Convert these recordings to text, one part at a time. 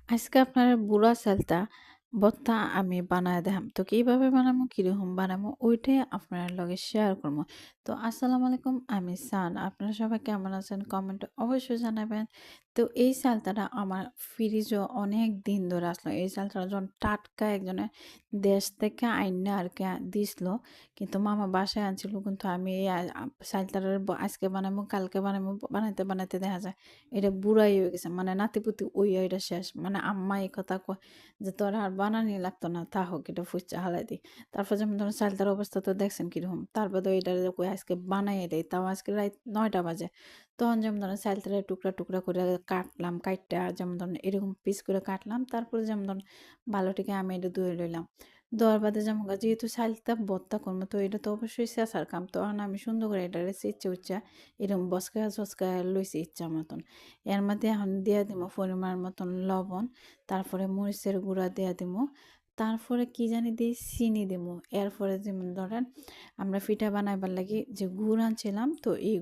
আজকে আপনার বুড়া চালটা ভর্তা আমি বানায় দেখাম। তো কিভাবে বানামু, কিরকম বানামু ওইটাই আপনার লগে শেয়ার করবো। তো আসসালামু আলাইকুম, আমি সান। আপনারা সবাই কেমন আছেন কমেন্টে অবশ্যই জানাবেন। তো এই চালতাটা আমার ফ্রিজে অনেক দিন ধরে আসলো। এই চালটা যখন টাটকা একজনে দেশ থেকে আইনা আরকি দিছিল। কিন্তু মামা বাসায় আনছিল, কিন্তু আমি এই চালটার আজকে বানাবো কালকে বানাবো বানাইতে বানাইতে দেখা যায় এটা বুড়াই হয়ে গেছে, মানে নাতিপুতি ওই এটা শেষ। মানে আম্মা এই কথা কয় যে তোর আর বানানি লাগতো না, তা হোক এটা ফুচা হালাই দিই। তারপর যেমন ধরুন চালটার অবস্থা তো দেখছেন কিরকম। তারপর তো এটা কই আজকে বানাই দেয়, তাও আজকে রাত 9টা বাজে। তখন যেমন ধরেন চালটারে টুকরা টুকরা করে কাটলাম, কাটটা যেমন ধরেন এরকম পিস করে কাটলাম। তারপরে যেমন ধরেন ভালোটিকে আমি এটা ধুয়ে লইলাম। দেওয়ার বাদে যেমন যেহেতু চালটা ভর্তা করবো, তো এটা তো অবশ্যই চেঁচার কাম। তখন আমি সুন্দর করে এটা চেঁচে উচ্চা এরকম বসকায়া চসকায়া লইছি ইচ্ছা মতন। এর মধ্যে এখন দিয়া দিব পরিমাণ মতন লবণ, তারপরে মরিচের গুঁড়া দিয়া দিব, তারপরে কি জানি দিই চিনি দিব। এরপরে যেমন ধরেন আমরা পিঠা বানাইবার লাগি যে গুড় আনছিলাম, তো এই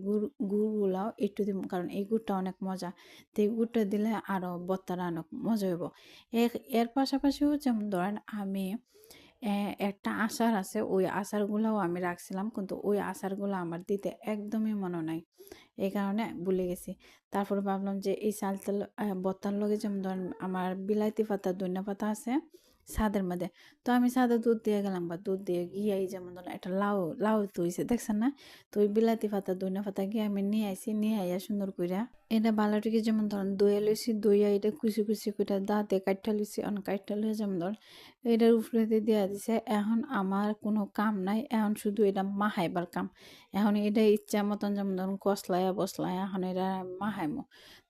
গুড়গুলাও একটু দিব, কারণ এই গুড়টা অনেক মজা। তো এই গুড়টা দিলে আরও ভর্তাটা অনেক মজা হইব। এর পাশাপাশিও যেমন ধরেন আমি একটা আচার আছে, ওই আচারগুলাও আমি রাখছিলাম, কিন্তু ওই আচারগুলো আমার দিতে একদমই মনে নাই, এই কারণে ভুলে গেছি। তারপরে ভাবলাম যে এই চাল ভর্তার লগে যেমন ধরেন আমার বিলাইতি পাতা ধনিয়া পাতা আছে ছাদের মধ্যে। তো আমি ছাদে দুধ দিয়ে গেলাম, বা দুধ দিয়ে গিয়ে যেমন ধরেন একটা লাউ লাউ তো হইছে দেখছেন না। তো ওই বিলাতি পাতা ধনিয়া পাতা গিয়ে আমি নিয়ে আইছি, নিয়ে আইয়া সুন্দর কইরা এটা বালাটিকে যেমন ধরেন দইয়া লইছি, দইয়া এটা কুচি কুচি করে দাঁতে কাইটটা লইছি, অন কাইটটা লইয়া যেমন ধরেন এটার উপরে দিয়ে দিয়া দিছে। এখন আমার কোনো কাম নাই, এখন শুধু এটা মাহাইবার কাম। এখন এটা ইচ্ছা মতন যেমন ধরুন কসলায়া বসলায়া এখন এটা মাহাইমো।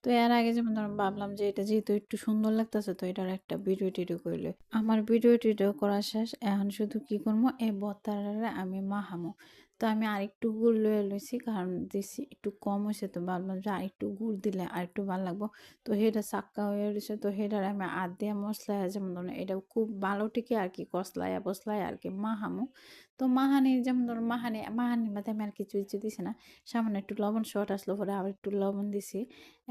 তো এর আগে যেমন ধরুন ভাবলাম যে এটা যেহেতু একটু সুন্দর লাগতেছে, তো এটার একটা ভিডিও টিডিও করলে আমার ভিডিও টিডিও করা শেষ। এখন শুধু কি করবো, এই ভর্তাটারে আমি মাহামো। তো আমি আরেকটু গুড় লয়ে লইছি, কারণ দিছি একটু কম হয়েছে, তো ভাবলাম যে আরেকটু গুড় দিলে আরেকটু ভালো লাগবো। তো সেটা চাক্কা হয়ে রয়েছে, তো সেটার আমি আদ দিয়া মশলা যেমন ধরুন এটা খুব ভালো টিকে আর কি কসলায়া বসলায় আর কি মাহামো। তো মাহানি যেমন ধরুন মাহানির মধ্যে আমি আর কিছু কিছু দিছি না, সামান্য একটু লবণ শর্ট আসলো পরে আবার একটু লবণ দিছি।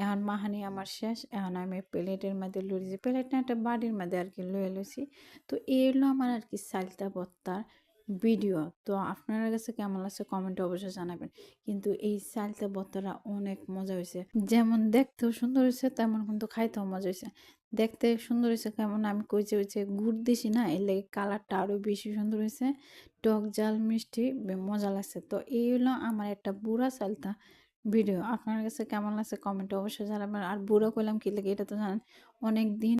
এখন মাহানি আমার শেষ, এখন আমি প্লেটের মধ্যে লয়ে দিয়েছি, প্লেট না একটা বাড়ির মধ্যে আর কি লয়ে লইছি। তো এই হলো আমার আর কি চালতা ভর্তার ভিডিও। তো আপনার কাছে কেমন লাগছে কমেন্টে অবশ্যই জানাবেন। কিন্তু এই চালতা ভর্তাটা অনেক মজা হয়েছে, যেমন দেখতেও সুন্দর হয়েছে তেমন কিন্তু খাইতেও মজা হয়েছে। দেখতে সুন্দর হয়েছে কেমন, আমি কইছি হয়েছে গুড় দিছি না, এর লেগে কালারটা আরও বেশি সুন্দর হয়েছে। টক ঝাল মিষ্টি মজা লাগছে। তো এই হলো আমার একটা বুড়া চালতা ভিডিও। আপনার কাছে কেমন লাগছে কমেন্টে অবশ্যই জানাবেন। আর বুড়ো কইলাম কি লাগে এটা তো জানেন, অনেক দিন